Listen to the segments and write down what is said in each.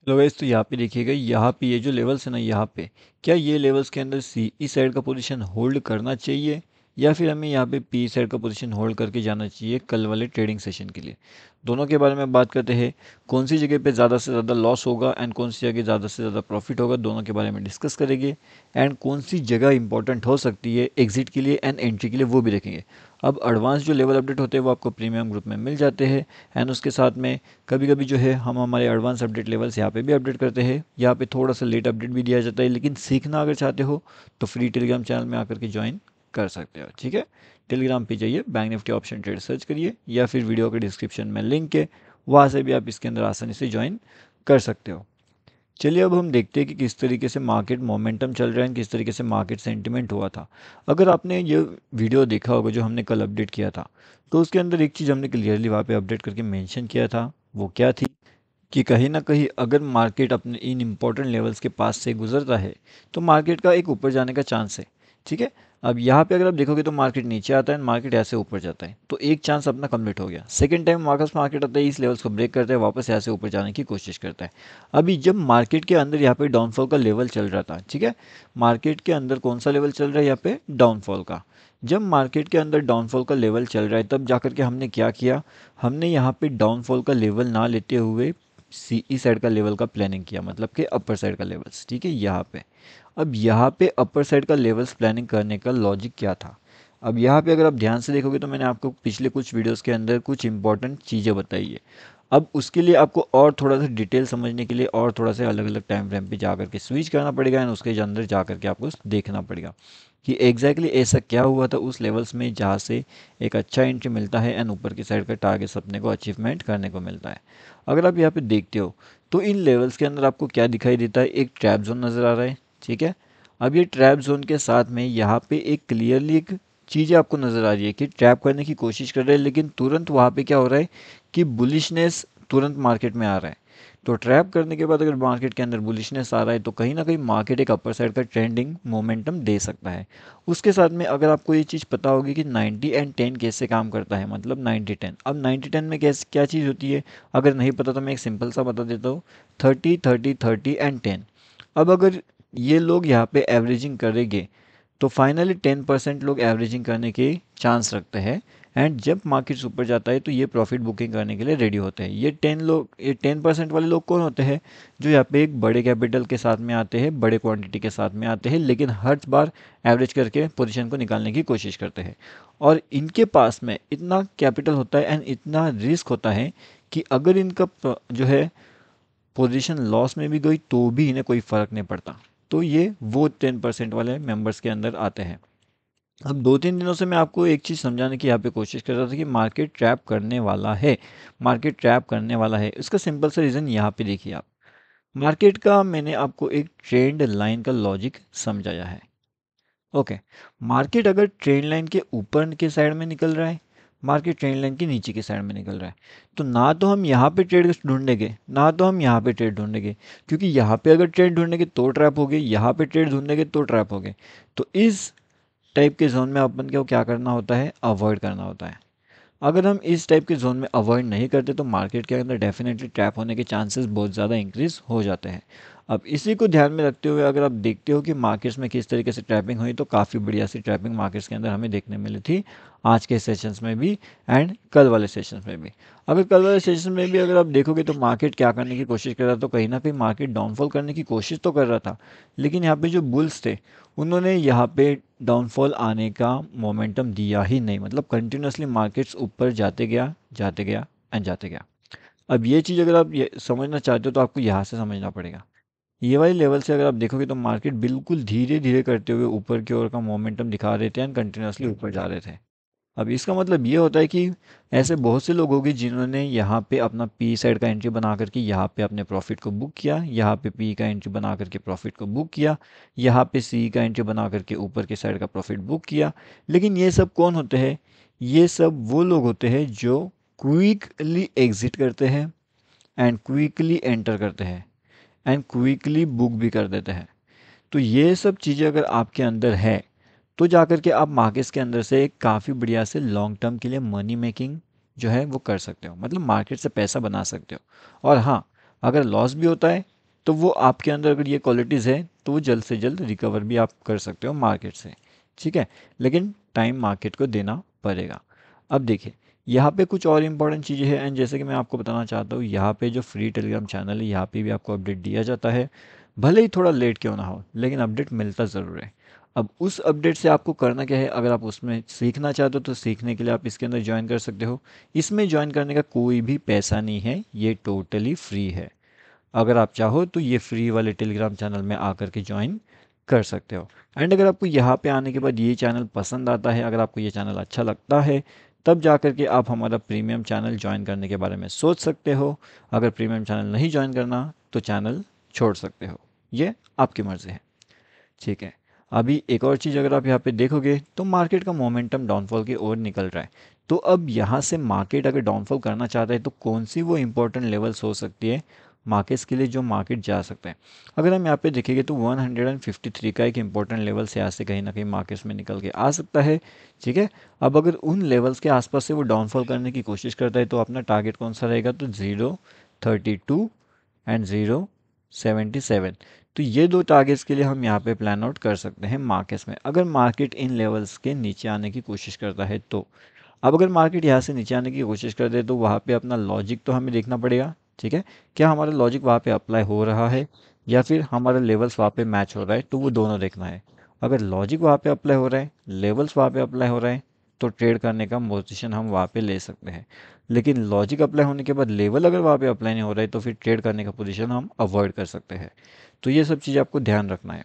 Hello guys, तो यहाँ पे देखिएगा, यहाँ पे ये जो लेवल्स है ना, यहाँ पे क्या ये लेवल्स के अंदर सी ई साइड का पोजीशन होल्ड करना चाहिए या फिर हमें यहाँ पे पी साइड का पोजीशन होल्ड करके जाना चाहिए कल वाले ट्रेडिंग सेशन के लिए। दोनों के बारे में बात करते हैं। कौन सी जगह पे ज़्यादा से ज़्यादा लॉस होगा एंड कौन सी जगह ज़्यादा से ज़्यादा प्रॉफिट होगा, दोनों के बारे में डिस्कस करेंगे। एंड कौन सी जगह इंपॉर्टेंट हो सकती है एग्जिट के लिए एंड एंट्री के लिए, वो भी देखेंगे। अब एडवांस जो लेवल अपडेट होते हैं वो आपको प्रीमियम ग्रुप में मिल जाते हैं। एंड उसके साथ में कभी कभी जो है हम हमारे एडवांस अपडेट लेवल्स यहाँ पे भी अपडेट करते हैं। यहाँ पे थोड़ा सा लेट अपडेट भी दिया जाता है, लेकिन सीखना अगर चाहते हो तो फ्री टेलीग्राम चैनल में आकर के ज्वाइन कर सकते हो। ठीक है, टेलीग्राम पे जाइए, bank Nifty option trade search करिए या फिर वीडियो के डिस्क्रिप्शन में लिंक है, वहाँ से भी आप इसके अंदर आसानी से ज्वाइन कर सकते हो। चलिए अब हम देखते हैं कि किस तरीके से मार्केट मोमेंटम चल रहा है, किस तरीके से मार्केट सेंटिमेंट हुआ था। अगर आपने ये वीडियो देखा होगा जो हमने कल अपडेट किया था, तो उसके अंदर एक चीज़ हमने क्लियरली वहाँ पे अपडेट करके मेंशन किया था। वो क्या थी कि कहीं ना कहीं अगर मार्केट अपने इन इम्पोर्टेंट लेवल्स के पास से गुजरता है तो मार्केट का एक ऊपर जाने का चांस है। ठीक है, अब यहाँ पे अगर आप देखोगे तो मार्केट नीचे आता है, मार्केट ऐसे ऊपर जाता है, तो एक चांस अपना कंप्लीट हो गया। सेकंड टाइम वापस मार्केट आता है, इस लेवल्स को ब्रेक करता है, वापस ऐसे ऊपर जाने की कोशिश करता है। अभी जब मार्केट के अंदर यहाँ पे डाउनफॉल का लेवल चल रहा था, ठीक है, मार्केट के अंदर कौन सा लेवल चल रहा है यहाँ पे, डाउनफॉल का। जब मार्केट के अंदर डाउनफॉल का लेवल चल रहा है तब जाकर के हमने क्या किया, हमने यहाँ पे डाउनफॉल का लेवल ना लेते हुए सी ई साइड का लेवल का प्लानिंग किया, मतलब कि अपर साइड का लेवल्स। ठीक है, यहाँ पे अब यहाँ पे अपर साइड का लेवल्स प्लानिंग करने का लॉजिक क्या था। अब यहाँ पे अगर आप ध्यान से देखोगे तो मैंने आपको पिछले कुछ वीडियोस के अंदर कुछ इंपॉर्टेंट चीज़ें बताई है। अब उसके लिए आपको और थोड़ा सा डिटेल समझने के लिए और थोड़ा सा अलग अलग टाइम फ्रेम पे जा करके स्विच करना पड़ेगा एंड उसके अंदर जा करके आपको देखना पड़ेगा कि एग्जैक्टली ऐसा क्या हुआ था उस लेवल्स में जहाँ से एक अच्छा एंट्री मिलता है एंड ऊपर की साइड का टारगेट अपने को अचीवमेंट करने को मिलता है। अगर आप यहाँ पे देखते हो तो इन लेवल्स के अंदर आपको क्या दिखाई देता है, एक ट्रैप जोन नज़र आ रहा है। ठीक है, अब ये ट्रैप जोन के साथ में यहाँ पे एक क्लियरली एक चीज़ें आपको नज़र आ रही है कि ट्रैप करने की कोशिश कर रहे हैं, लेकिन तुरंत वहाँ पे क्या हो रहा है कि बुलिशनेस तुरंत मार्केट में आ रहा है। तो ट्रैप करने के बाद अगर मार्केट के अंदर बुलिशनेस आ रहा है तो कहीं ना कहीं मार्केट एक अपर साइड का ट्रेंडिंग मोमेंटम दे सकता है। उसके साथ में अगर आपको ये चीज़ पता होगी कि 90 एंड 10 कैसे काम करता है, मतलब 90-10। अब 90-10 में कैसे क्या चीज़ होती है, अगर नहीं पता तो मैं एक सिंपल सा बता देता हूँ, 30-30-30 एंड 10। अब अगर ये लोग यहाँ पे एवरेजिंग करेंगे तो फाइनली 10% लोग एवरेजिंग करने के चांस रखते हैं। एंड जब मार्केट ऊपर जाता है तो ये प्रॉफिट बुकिंग करने के लिए रेडी होते हैं। ये 10% वाले लोग कौन होते हैं, जो यहाँ पे एक बड़े कैपिटल के साथ में आते हैं, बड़े क्वांटिटी के साथ में आते हैं, लेकिन हर बार एवरेज करके पोजीशन को निकालने की कोशिश करते हैं। और इनके पास में इतना कैपिटल होता है एंड इतना रिस्क होता है कि अगर इनका जो है पोजीशन लॉस में भी गई तो भी इन्हें कोई फ़र्क नहीं पड़ता। तो ये वो 10% वाले मेंबर्स के अंदर आते हैं। अब 2-3 दिनों से मैं आपको एक चीज़ समझाने की यहाँ पे कोशिश कर रहा था कि मार्केट ट्रैप करने वाला है, मार्केट ट्रैप करने वाला है। इसका सिंपल सा रीज़न यहाँ पे देखिए आप, मार्केट का मैंने आपको एक ट्रेंड लाइन का लॉजिक समझाया है। ओके, मार्केट अगर ट्रेंड लाइन के ऊपर के साइड में निकल रहा है, मार्केट ट्रेंड लाइन के नीचे की साइड में निकल रहा है, तो ना तो हम यहाँ पे ट्रेड ढूंढेंगे ना तो हम यहाँ पे ट्रेड ढूंढेंगे, क्योंकि यहाँ पे अगर ट्रेड ढूंढेंगे तो ट्रैप हो गए, यहाँ पे ट्रेड ढूंढेंगे तो ट्रैप हो गए। तो इस टाइप के जोन में अपन को क्या करना होता है, अवॉइड करना होता है। अगर हम इस टाइप के जोन में अवॉइड नहीं करते तो मार्केट के अंदर डेफिनेटली ट्रैप होने के चांसेस बहुत ज़्यादा इंक्रीज हो जाते हैं। अब इसी को ध्यान में रखते हुए अगर आप देखते हो कि मार्केट्स में किस तरीके से ट्रैपिंग हुई, तो काफ़ी बढ़िया सी ट्रैपिंग मार्केट्स के अंदर हमें देखने मिली थी आज के सेशंस में भी एंड कल वाले सेशंस में भी। अगर कल वाले सेशन में भी अगर आप देखोगे तो मार्केट क्या करने की कोशिश कर रहा था, तो कहीं ना कहीं मार्केट डाउनफॉल करने की कोशिश तो कर रहा था, लेकिन यहाँ पे जो बुल्स थे उन्होंने यहाँ पे डाउनफॉल आने का मोमेंटम दिया ही नहीं, मतलब कंटिन्यूसली मार्केट्स ऊपर जाते गया एंड जाते गया। अब ये चीज़ अगर आप ये समझना चाहते हो तो आपको यहाँ से समझना पड़ेगा। ये वाली लेवल से अगर आप देखोगे तो मार्केट बिल्कुल धीरे धीरे करते हुए ऊपर की ओर का मोमेंटम दिखा रहे थे एंड कंटिन्यूसली ऊपर जा रहे थे। अब इसका मतलब ये होता है कि ऐसे बहुत से लोग होंगे जिन्होंने यहाँ पे अपना पी साइड का एंट्री बना करके यहाँ पे अपने प्रॉफिट को बुक किया, यहाँ पे पी का एंट्री बना करके प्रॉफिट को बुक किया, यहाँ पे सी का एंट्री बना करके ऊपर के साइड का प्रॉफिट बुक किया। लेकिन ये सब कौन होते हैं, ये सब वो लोग होते हैं जो क्विकली एग्जिट करते हैं एंड क्विकली एंटर करते हैं एंड क्विकली बुक भी कर देते हैं। तो ये सब चीज़ें अगर आपके अंदर है तो जाकर के आप मार्केट्स के अंदर से एक काफ़ी बढ़िया से लॉन्ग टर्म के लिए मनी मेकिंग जो है वो कर सकते हो, मतलब मार्केट से पैसा बना सकते हो। और हाँ, अगर लॉस भी होता है तो वो आपके अंदर अगर ये क्वालिटीज़ है तो वो जल्द से जल्द रिकवर भी आप कर सकते हो मार्केट से, ठीक है। लेकिन टाइम मार्केट को देना पड़ेगा। अब देखिए यहाँ पे कुछ और इम्पोर्टेंट चीज़ें हैं एंड जैसे कि मैं आपको बताना चाहता हूँ, यहाँ पे जो फ्री टेलीग्राम चैनल है यहाँ पे भी आपको अपडेट दिया जाता है, भले ही थोड़ा लेट क्यों ना हो लेकिन अपडेट मिलता ज़रूर है। अब उस अपडेट से आपको करना क्या है, अगर आप उसमें सीखना चाहते हो तो सीखने के लिए आप इसके अंदर ज्वाइन कर सकते हो। इसमें ज्वाइन करने का कोई भी पैसा नहीं है, ये टोटली फ्री है। अगर आप चाहो तो ये फ्री वाले टेलीग्राम चैनल में आकर के ज्वाइन कर सकते हो। एंड अगर आपको यहाँ पे आने के बाद ये चैनल पसंद आता है, अगर आपको ये चैनल अच्छा लगता है, तब जा कर के आप हमारा प्रीमियम चैनल ज्वाइन करने के बारे में सोच सकते हो। अगर प्रीमियम चैनल नहीं ज्वाइन करना तो चैनल छोड़ सकते हो, ये आपकी मर्ज़ी है, ठीक है। अभी एक और चीज़ अगर आप यहाँ पे देखोगे तो मार्केट का मोमेंटम डाउनफॉल की ओर निकल रहा है। तो अब यहाँ से मार्केट अगर डाउनफॉल करना चाहता है तो कौन सी वो इम्पोर्टेंट लेवल्स हो सकती है मार्केट्स के लिए जो मार्केट जा सकता है। अगर हम यहाँ पे देखेंगे तो 153 का एक इम्पोर्टेंट लेवल से यहाँ से कहीं ना कहीं मार्केट्स में निकल के आ सकता है, ठीक है। अब अगर उन लेवल्स के आसपास से वो डाउनफॉल करने की कोशिश करता है तो अपना टारगेट कौन सा रहेगा, तो 0.32 एंड 0.77। तो ये दो टारगेट्स के लिए हम यहाँ पे प्लान आउट कर सकते हैं मार्केट्स में, अगर मार्केट इन लेवल्स के नीचे आने की कोशिश करता है तो। अब अगर मार्केट यहाँ से नीचे आने की कोशिश करते हैं तो वहाँ पे अपना लॉजिक तो हमें देखना पड़ेगा, ठीक है। क्या हमारा लॉजिक वहाँ पे अप्लाई हो रहा है या फिर हमारा लेवल्स वहाँ पे मैच हो रहा है, तो वो दोनों देखना है। अगर लॉजिक वहाँ पे अप्लाई हो रहा है, लेवल्स वहाँ पे अप्लाई हो रहा है, तो ट्रेड करने का पोजीशन हम वहाँ पे ले सकते हैं। लेकिन लॉजिक अप्लाई होने के बाद लेवल अगर वहाँ पे अप्लाई नहीं हो रहा है तो फिर ट्रेड करने का पोजीशन हम अवॉइड कर सकते हैं। तो ये सब चीज़ आपको ध्यान रखना है।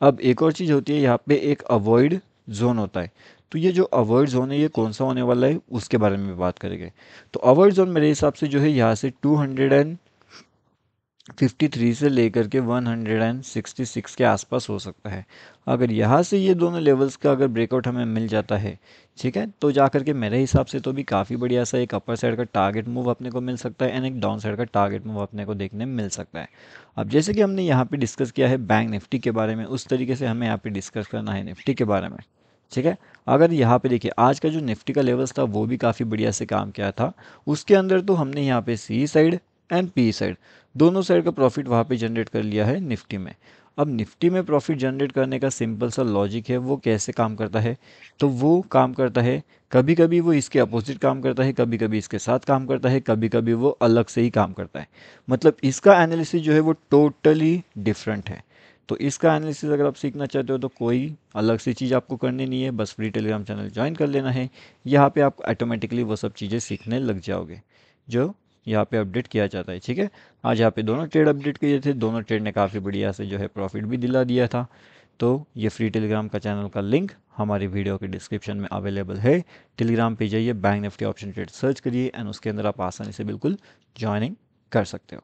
अब एक और चीज़ होती है यहाँ पे एक अवॉइड जोन होता है। तो ये जो अवॉइड जोन है ये कौन सा होने वाला है उसके बारे में बात करेंगे। तो अवॉइड जोन मेरे हिसाब से जो है यहाँ से 253 से लेकर के 166 के आसपास हो सकता है। अगर यहाँ से ये दोनों लेवल्स का अगर ब्रेकआउट हमें मिल जाता है, ठीक है, तो जा करके मेरे हिसाब से तो भी काफ़ी बढ़िया सा एक अपर साइड का टारगेट मूव अपने को मिल सकता है एंड एक डाउन साइड का टारगेट मूव अपने को देखने मिल सकता है। अब जैसे कि हमने यहाँ पे डिस्कस किया है बैंक निफ्टी के बारे में, उस तरीके से हमें यहाँ पे डिस्कस करना है निफ्टी के बारे में, ठीक है। अगर यहाँ पे देखिए आज का जो निफ्टी का लेवल्स था वो भी काफ़ी बढ़िया से काम किया था। उसके अंदर तो हमने यहाँ पे सी साइड एंड पी साइड दोनों साइड का प्रॉफिट वहाँ पे जनरेट कर लिया है निफ्टी में। अब निफ्टी में प्रॉफिट जनरेट करने का सिंपल सा लॉजिक है, वो कैसे काम करता है, तो वो काम करता है कभी कभी वो इसके अपोजिट काम करता है, कभी कभी इसके साथ काम करता है, कभी कभी वो अलग से ही काम करता है। मतलब इसका एनालिसिस जो है वो टोटली डिफरेंट है। तो इसका एनालिसिस अगर आप सीखना चाहते हो तो कोई अलग सी चीज़ आपको करनी नहीं है, बस फ्री टेलीग्राम चैनल ज्वाइन कर लेना है। यहाँ पे आप ऑटोमेटिकली वो सब चीज़ें सीखने लग जाओगे जो यहाँ पे अपडेट किया जाता है, ठीक है। आज यहाँ पे दोनों ट्रेड अपडेट किए थे, दोनों ट्रेड ने काफ़ी बढ़िया से जो है प्रॉफिट भी दिला दिया था। तो ये फ्री टेलीग्राम का चैनल का लिंक हमारी वीडियो के डिस्क्रिप्शन में अवेलेबल है। टेलीग्राम पे जाइए, bank Nifty option trade search करिए एंड उसके अंदर आप आसानी से बिल्कुल ज्वाइनिंग कर सकते हो।